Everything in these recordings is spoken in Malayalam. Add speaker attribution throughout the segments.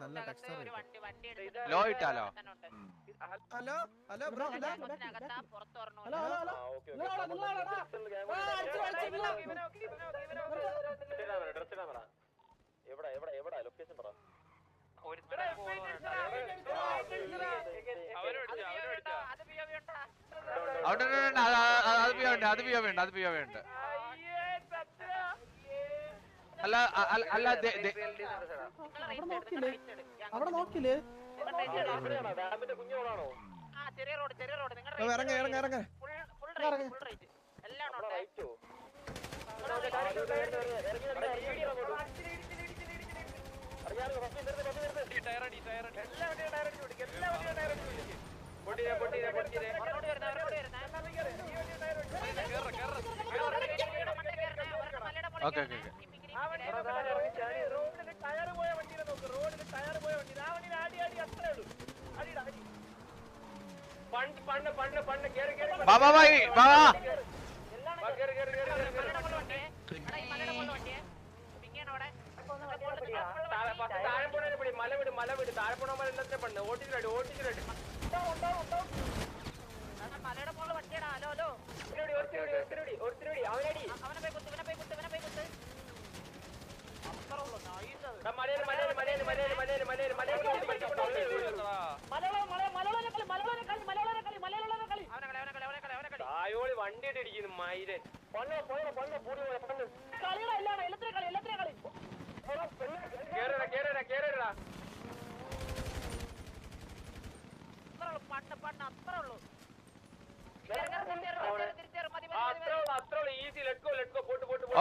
Speaker 1: നല്ല ടെക്സ്ചർ
Speaker 2: ലോ ഇട്ടാലോ?
Speaker 1: ഹലോ ഹലോ ബ്രോ
Speaker 3: ഹലോ
Speaker 4: എവിടെ ലൊക്കേഷൻ പറ.
Speaker 2: അത് പിയോണ്ട്. അല്ല അല്ല
Speaker 3: അവിടെ നോക്കില്ലേ
Speaker 4: ഡാമിന്റെ കുഞ്ഞോളാണോ?
Speaker 1: ഇറങ്ങ
Speaker 4: റൈറ്റോ
Speaker 2: ഓക്കെ
Speaker 4: മലവിട് താഴെ പോണ എല്ലാത്തിനും പണ്ട് ഓട്ടിച്ചിട്ട്
Speaker 5: മലയുടെ മോള് വണ്ടിയടാ. ഹലോ
Speaker 4: തായോളി വണ്ടിയിട്ട് ഇടിക്കുന്നു മൈരൻ. കേറടാ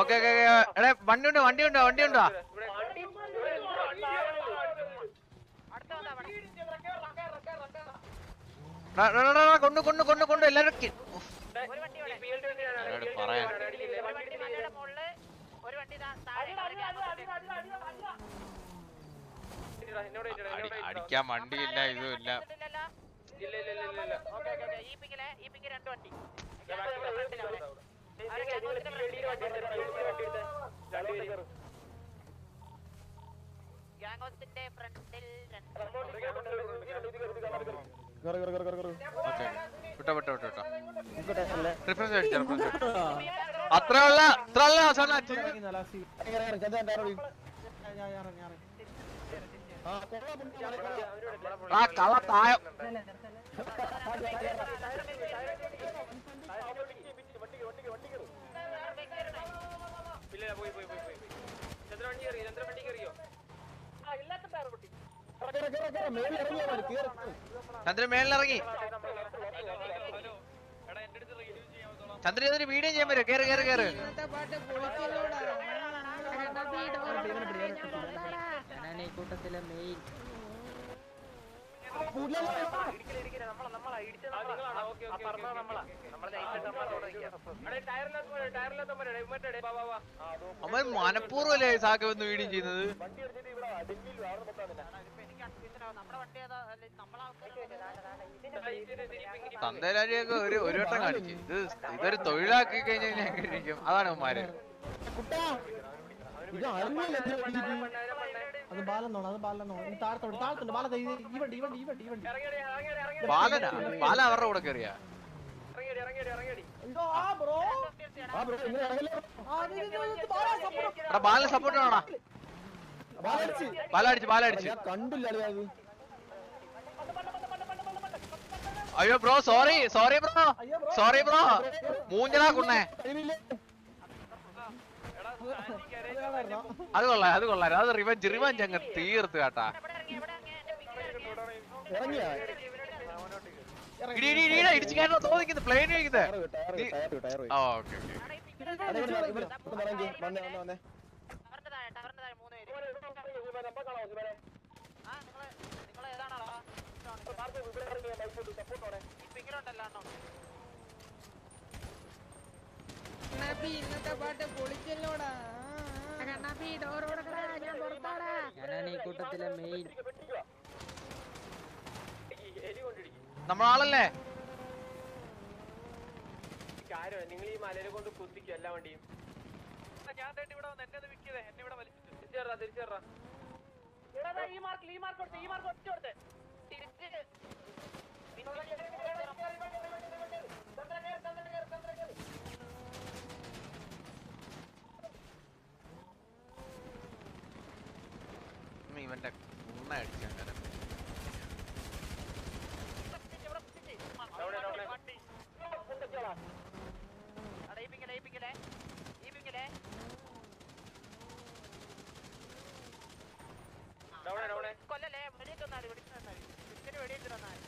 Speaker 2: ഓക്കെ എടേ വണ്ടി ഉണ്ടോ? കൊണ്ട് എല്ലാരും പറയാൻ അടിക്കാൻ വണ്ടിയില്ല ഇതുമില്ല. അത്ര കള തായം ചന്ദ്രൻ മേളിലിറങ്ങി. ചന്ദ്രൻ ഇതിന് വീഡിയോ ചെയ്യാൻ പറ്റും. കേറ്
Speaker 6: കൂട്ടത്തിലെ മെയിൻ
Speaker 2: അവൻ മനഃപൂർവ്വല്ലേ സാക്ക് വന്ന് വീഡിയോ ചെയ്യുന്നത്. തന്തേരാജിയൊക്കെ ഒരു വട്ടം കാണിച്ചു. ഇതൊരു തൊഴിലാക്കി കഴിഞ്ഞാൽ അതാണ് അവന്മാര്.
Speaker 3: അത് ബാലെന്നോ താഴത്തുണ്ട്
Speaker 2: ബാല അവരുടെ കൂടെ കയറിയാ. ബാല സപ്പോർട്ട് വേണോടാ. ബാലടിച്ച് അയ്യോ ബ്രോ സോറി ബ്രോ മൂഞ്ഞടാ കുണ്ണേ. അത് കൊള്ളാം അത് റിവഞ്ച് അങ്ങ് തീർത്ത് കേട്ടാ. ഇടിച്ചു കയറോ തോന്നിക്കുന്നത് പ്ലെയിൻ കഴിക്കുന്നത്. ഓക്കെ
Speaker 6: ഇന്നത്തെ പാട്ട് പൊളിച്ചല്ലോടാ. ഞാനാണ് ഈ കൂട്ടത്തിലെ മെയിൻ.
Speaker 2: നമ്മളാളല്ലേ
Speaker 4: നിങ്ങൾ ഈ മലയെ കൊണ്ട് കുത്തിക്കും എല്ലാ വണ്ടിയും. ഞാൻ ഇവിടെ വന്ന് എന്നെ വിൽക്കതേ എന്നെ ഇവിടെ വലിച്ചിട്ട് തിരിച്ചേറാ
Speaker 5: ഈ മാർക്ക് കൊടുത്ത് തിരിച്ച്
Speaker 2: ഇവന്റെ ഉണ്ണ അടിക്കാൻ കാരണം
Speaker 5: കൊല്ലല്ലേ വെടിയിട്ട് വന്നാല് വെടിയിട്ട് വന്നാല്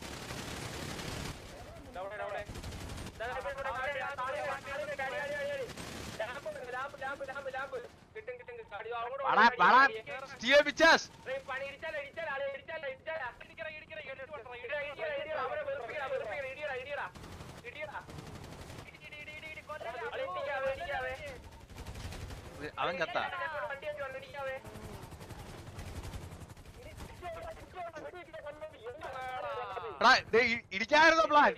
Speaker 2: അവൻ ചത്ത ഇടിക്കായിരുന്നു പ്ലാൻ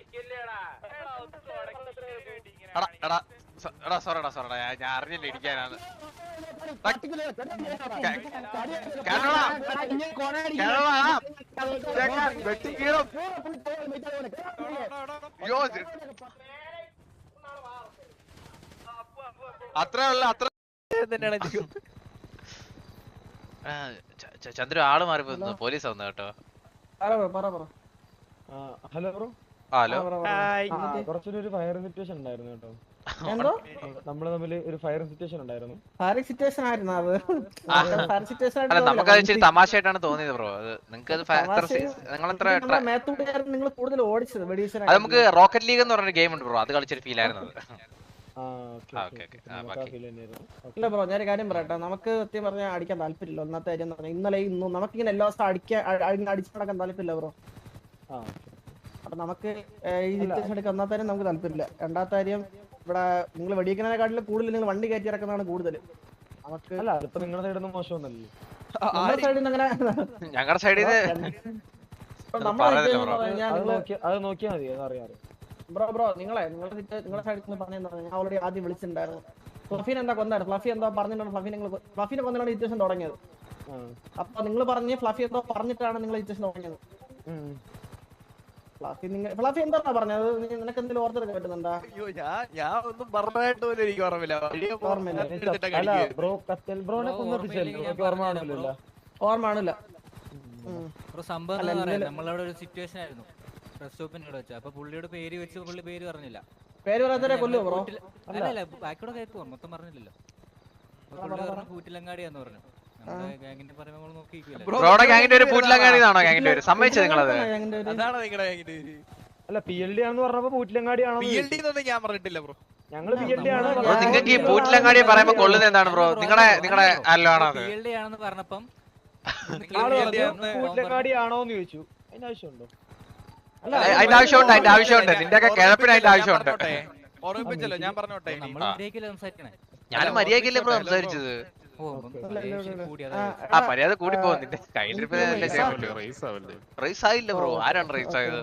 Speaker 2: സോറടാ ഞാൻ അറിഞ്ഞില്ല ഇടിക്കാനാണ് അത്ര ചന്ദ്രു ആള് മാറി പോയിരുന്നു പോലീസ് വന്നു കേട്ടോ
Speaker 7: ഹലോ ബ്രോ
Speaker 2: ഹലോ
Speaker 7: കുറച്ചൊരു ഫയർ സിറ്റുവേഷൻ ഉണ്ടായിരുന്നു കേട്ടോ
Speaker 3: എന്തോ
Speaker 7: നമ്മള് തമ്മിൽ ഒരു ഫയർ സിറ്റുവേഷൻ ഉണ്ടായിരുന്നു
Speaker 3: ഫയർ സിറ്റുവേഷൻ ആയിരുന്നു അത് ഫയർ സിറ്റുവേഷൻ
Speaker 2: അല്ല നമുക്കത് ഇച്ചിരി തമാശയായിട്ടാണ് തോന്നിയത് ബ്രോ അത് നിങ്ങൾക്ക് നിങ്ങളെത്ര
Speaker 3: മേത്തൂട്ടുകാരൻ നിങ്ങൾ കൂടുതൽ ഓടിച്ചത് വെടിവെച്ച
Speaker 2: അത് നമുക്ക് റോക്കറ്റ് ലീഗ് എന്ന് പറഞ്ഞൊരു ഗെയിം ഉണ്ട് ബ്രോ അത് കളിച്ചൊരു ഫീൽ ആയിരുന്നു
Speaker 3: ഇല്ല ബ്രോ ഞാൻ കാര്യം പറയട്ടെ നമുക്ക് സത്യം പറഞ്ഞാൽ അടിക്കാൻ താല്പര്യമില്ല ഒന്നാമത്തെ കാര്യം പറഞ്ഞാൽ ഇന്നലെ ഇന്നും നമുക്കിങ്ങനെ എല്ലാ ദിവസവും അടിച്ചു നടക്കാൻ താല്പര്യമില്ല ബ്രോ അപ്പൊ നമുക്ക് ഈ സിറ്റുവേഷൻ എടുക്കാൻ ഒന്നാമത്തെ കാര്യം നമുക്ക് താല്പര്യമില്ല രണ്ടാമത്തെ കാര്യം ഇവിടെ നിങ്ങൾ വെടിക്കുന്നതിനെക്കാട്ടിലും കൂടുതൽ നിങ്ങൾ വണ്ടി കയറ്റി ഇറക്കുന്നതാണ് കൂടുതൽ നമുക്ക്
Speaker 7: അല്ല അതിപ്പോ നിങ്ങളുടെ സൈഡിൽ നിന്ന് മോശമൊന്നല്ലേ
Speaker 3: നമ്മുടെ സൈഡിൽ നിന്ന് അങ്ങനെ
Speaker 2: ഞങ്ങളുടെ സൈഡിൽ
Speaker 7: അത് നോക്കിയാൽ മതി അതറിയാറ്
Speaker 3: ബ്രോ നിങ്ങളുടെ സൈഡിൽ നിന്ന് പറഞ്ഞെന്ന് ഞാൻ ഓൾറെഡി ആദ്യം വിളിച്ചിട്ടുണ്ടായിരുന്നു ഫ്ലഫീൻ എന്താ കൊന്നായിരുന്നു ഫ്ലഫി എന്തോ പറഞ്ഞിട്ടുണ്ട് ഫ്ലഫീനെ കൊന്നിട്ടാണ് സിറ്റുവേഷൻ തുടങ്ങിയത് അപ്പൊ നിങ്ങൾ പറഞ്ഞ് ഫ്ലഫി എന്തോ പറഞ്ഞിട്ടാണ് നിങ്ങൾ സിറ്റുവേഷൻ തുടങ്ങിയത് ഫ്ലഫി എന്താ പറഞ്ഞത് നിനക്ക് എന്തെങ്കിലും ഓർത്തെടുക്കാൻ പറ്റുന്നുണ്ടോ
Speaker 1: ഞാൻ ഒന്നും പറഞ്ഞതായിട്ട് പോലും എനിക്ക്
Speaker 3: ഓർമ്മയാണില്ല
Speaker 8: സംഭവം നമ്മളവിടെ ഒരു സിറ്റുവേഷൻ ആയിരുന്നു ബസ് സ്റ്റോപ്പിന്റെ അവിടെ വെച്ചാൽ അപ്പൊ പുള്ളിയുടെ പേര് വെച്ച് പുള്ളി പേര് പറഞ്ഞില്ല
Speaker 3: പേര് പറയാത്തവരെ കൊല്ലുവോ ബ്രോ
Speaker 8: അല്ലല്ല ബാക്കിയോടെ കേൾക്കുവോ മൊത്തം പറഞ്ഞില്ലല്ലോ കൂറ്റിലങ്ങാടിയാന്ന് പറഞ്ഞു ഗാങ്ങിന്റെ പറയുമ്പോൾ നമ്മൾ നോക്കിയിരിക്കില്ല
Speaker 2: ഗാങ്ങിന്റെ ഒരു പൂറ്റിലങ്ങാടിയാണോ ഗാങ്ങിന്റെ പേര് സമ്മതിച്ചത് നിങ്ങളത്
Speaker 1: അതാണ് നിങ്ങളുടെ
Speaker 7: അല്ല PLD ആണെന്ന് പറഞ്ഞപ്പോ പൂറ്റിലങ്ങാടിയാണോ
Speaker 1: ഞാൻ പറഞ്ഞിട്ടില്ല ബ്രോ
Speaker 7: ഞങ്ങള് PLD ആണ്
Speaker 2: നിങ്ങൾക്ക് ഈ പൂറ്റിലങ്ങാടി പറയുമ്പോ കൊള്ളുന്നത് എന്താണ് ബ്രോ നിങ്ങളെ അല്ലോ ആണോ
Speaker 8: PLD ആണെന്ന് പറഞ്ഞപ്പം
Speaker 7: പൂറ്റിലങ്ങാടി ആണോന്ന് ചോദിച്ചു അതിന് ആവശ്യമുണ്ടോ
Speaker 2: അതിന്റെ ആവശ്യമുണ്ട് നിന്റെ ഒക്കെ കിഴപ്പിന് അതിന്റെ ആവശ്യമുണ്ട്
Speaker 1: ഓർമ്മിപ്പിച്ചല്ലോ ഞാൻ പറഞ്ഞോട്ടെ
Speaker 8: നമ്മൾ മര്യാദയ്ക്കല്ലേ സംസാരിക്കണേ
Speaker 2: ഞാൻ മര്യാദക്കല്ലേ ബ്രോ സംസാരിച്ചത് ആ മര്യാദ കൂടി പോകും നിന്റെ കയ്യിലിരിപ്പ് റേസ് ആയില്ല ബ്രോ ആരാണ് റേസ് ആയത്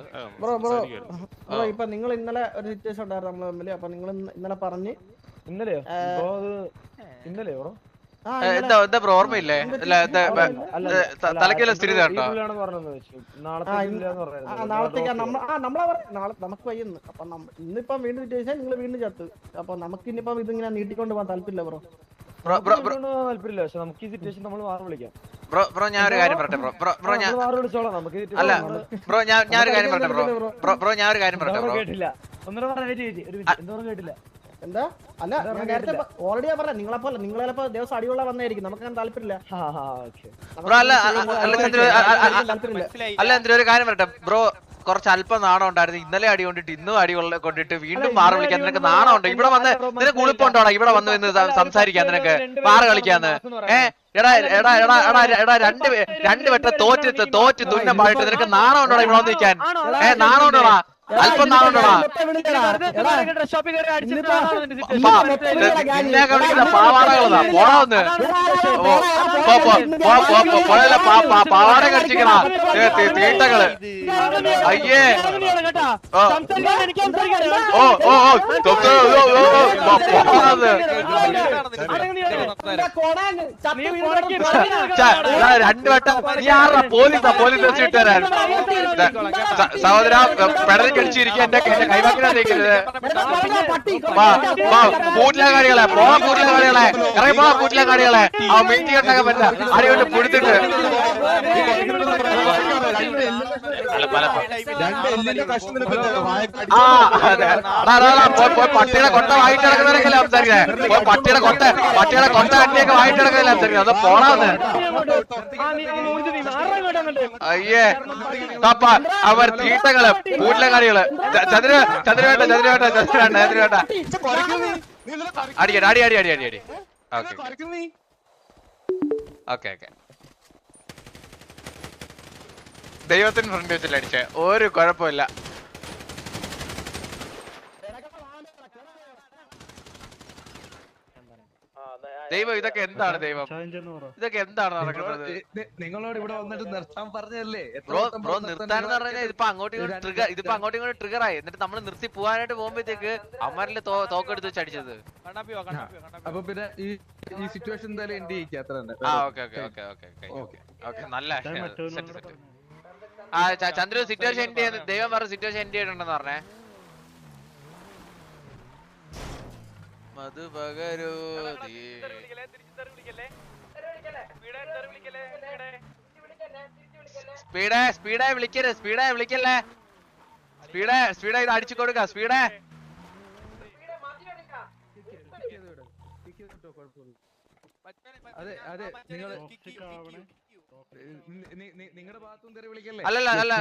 Speaker 3: ബ്രോ ഇപ്പൊ നിങ്ങൾ ഇന്നലെ ഒരു സിറ്റുവേഷൻ ഉണ്ടായിരുന്നു നമ്മളെ തമ്മില് അപ്പൊ നിങ്ങൾ ഇന്നലെ പറഞ്ഞ്
Speaker 7: ഇന്നലെയോ ബ്രോ
Speaker 2: എന്താ ബ്രോ ഓർമ്മയില്ലേ തലക്കല്ല സ്ഥിതി കേട്ടോ
Speaker 3: നാളത്തേക്ക് നമ്മളെ നാളെ നമുക്ക് വയ്യുന്നു അപ്പൊ ഇന്നിപ്പം വീണ്ടും സിറ്റുവേഷൻ നിങ്ങൾ വീണ്ടും ചത്ത് അപ്പൊ നമുക്ക് ഇനിയിപ്പം ഇതിങ്ങനെ നീട്ടിക്കൊണ്ട് പോകാൻ താല്പര്യമില്ല
Speaker 7: താല്പര്യമില്ല പക്ഷെ നമുക്ക് ഈ സിറ്റുവേഷൻ നമ്മൾ മാറി വിളിക്കാം
Speaker 2: ബ്രോ ഞാൻ ഒരു കാര്യം പറയട്ടെ ബ്രോ ഞാൻ അല്ല ബ്രോ ഞാൻ ഒരു കാര്യം പറയട്ടെ ബ്രോ ഞാൻ ഒരു കാര്യം പറയട്ടെ
Speaker 7: കേട്ടില്ല ഒന്നര കേട്ടില്ല
Speaker 3: എന്താ അല്ല ഞാൻ നേരത്തെ ഓൾറെഡി ഞാൻ പറഞ്ഞ നിങ്ങളെപ്പോലെ നിങ്ങളെപ്പോ ദിവസം അടിയുള്ള വന്നായിരിക്കും നമുക്ക് അങ്ങനെ താല്പര്യമില്ല
Speaker 2: അല്ല എന്തൊരു ഒരു കാര്യം പറയട്ടെ ബ്രോ കുറച്ച് അല്പം നാണം ഉണ്ടായിരുന്നു ഇന്നലെ അടി കൊണ്ടിട്ട് ഇന്നും അടി കൊണ്ടിട്ട് വീണ്ടും മാറി വിളിക്കാൻ നിനക്ക് നാണം ഉണ്ട് ഇവിടെ വന്ന് നിനക്ക് ഉളുപ്പുണ്ടോടാ ഇവിടെ വന്ന് നിന്ന് സംസാരിക്കാൻ നിനക്ക് പാറ് കളിക്കാന്ന് എടാ രണ്ട് വെട്ട തോറ്റ് തുന്നമായിട്ട് നിനക്ക് നാണം ഉണ്ടോടാ ഇവിടെ വന്ന് നിൽക്കാൻ നാണം ഉണ്ടോടാ അല്പം നാളുണ്ടോടാ നിന്നെയൊക്കെ വിളിക്കുന്ന പാവാടകളതാ പോടാന്ന് പാവാട കടിച്ചിക്കണ തീട്ടകള് അയ്യേ രണ്ടു വട്ടം നീ ആറാ പോലീസാ പോലീസ് വെച്ചിട്ട് വരാൻ സഹോദര പെടലി കടിച്ചിരിക്കുക എന്റെ കൈവാക്കിനകത്തേക്കരുത് കൂട്ടിലങ്ങാടികളെ പോവാ കൂട്ടിലങ്ങാടികളെ ഇറങ്ങി പോവാ കൂട്ടിലങ്ങാടികളെ ആ മീറ്റിംഗ് ഉണ്ടാക്കാൻ പറ്റില്ല അടികൊണ്ട് പുഴുത്തിട്ട് പട്ടിയുടെ കൊട്ട വായിട്ട് കിടക്കുന്നവരൊക്കെയല്ലേ സംസാരിക്കേ പട്ടിയുടെ കൊട്ട അട്ടിയൊക്കെ വായിട്ട് കിടക്കുന്നല്ലേ സംസാരിക്കുന്നത് അത് പോണാന്ന് അയ്യേ തപ്പ അവർ തീട്ടകള് കൂട്ടിലങ്ങാടികള് ചന്ദ്രവേട്ട അടി ഓക്കെ ദൈവത്തിന് ഫ്രണ്ട് വെച്ചില്ല അടിച്ചേ ഒരു കുഴപ്പമില്ല ദൈവം ഇതൊക്കെ എന്താണ് ദൈവം ഇതൊക്കെ എന്താണ് നടക്കുന്നത്
Speaker 9: നിങ്ങളോട് ഇവിടെ വന്നിട്ട് നിർത്താൻ പറഞ്ഞല്ലേ
Speaker 2: ബ്രോ നിർത്താനെന്ന് പറഞ്ഞാൽ ഇതിപ്പോ അങ്ങോട്ടും ഇങ്ങോട്ടും ട്രിഗർ ആയി എന്നിട്ട് നമ്മൾ നിർത്തി പോകാനായിട്ട് പോകുമ്പോഴത്തേക്ക് അമ്മരില് തോക്കെടുത്ത് വെച്ച് അടിച്ചത്
Speaker 9: അപ്പൊ പിന്നെ ഈ സിറ്റുവേഷൻ എന്തായാലും എൻഡ് ചെയ്യിക്കുക അത്ര തന്നെ
Speaker 2: ഓക്കെ നല്ല ചന്ദ്രു സിറ്റുവേഷൻ എൻഡ് ചെയ്യുന്നു ദൈവം പറഞ്ഞ സിറ്റുവേഷൻ എൻഡ് ചെയ്തിട്ടുണ്ടെന്ന് പറഞ്ഞേ മധു പകരൂ സ്പീഡായി വിളിക്കല്ലേ സ്പീഡായി ഇത് അടിച്ചു കൊടുക്ക സ്പീഡേ
Speaker 9: അതെ നിങ്ങൾ നിങ്ങളുടെ ഭാഗത്തും തെറി വിളിക്കല്ലേ
Speaker 2: അല്ലല്ല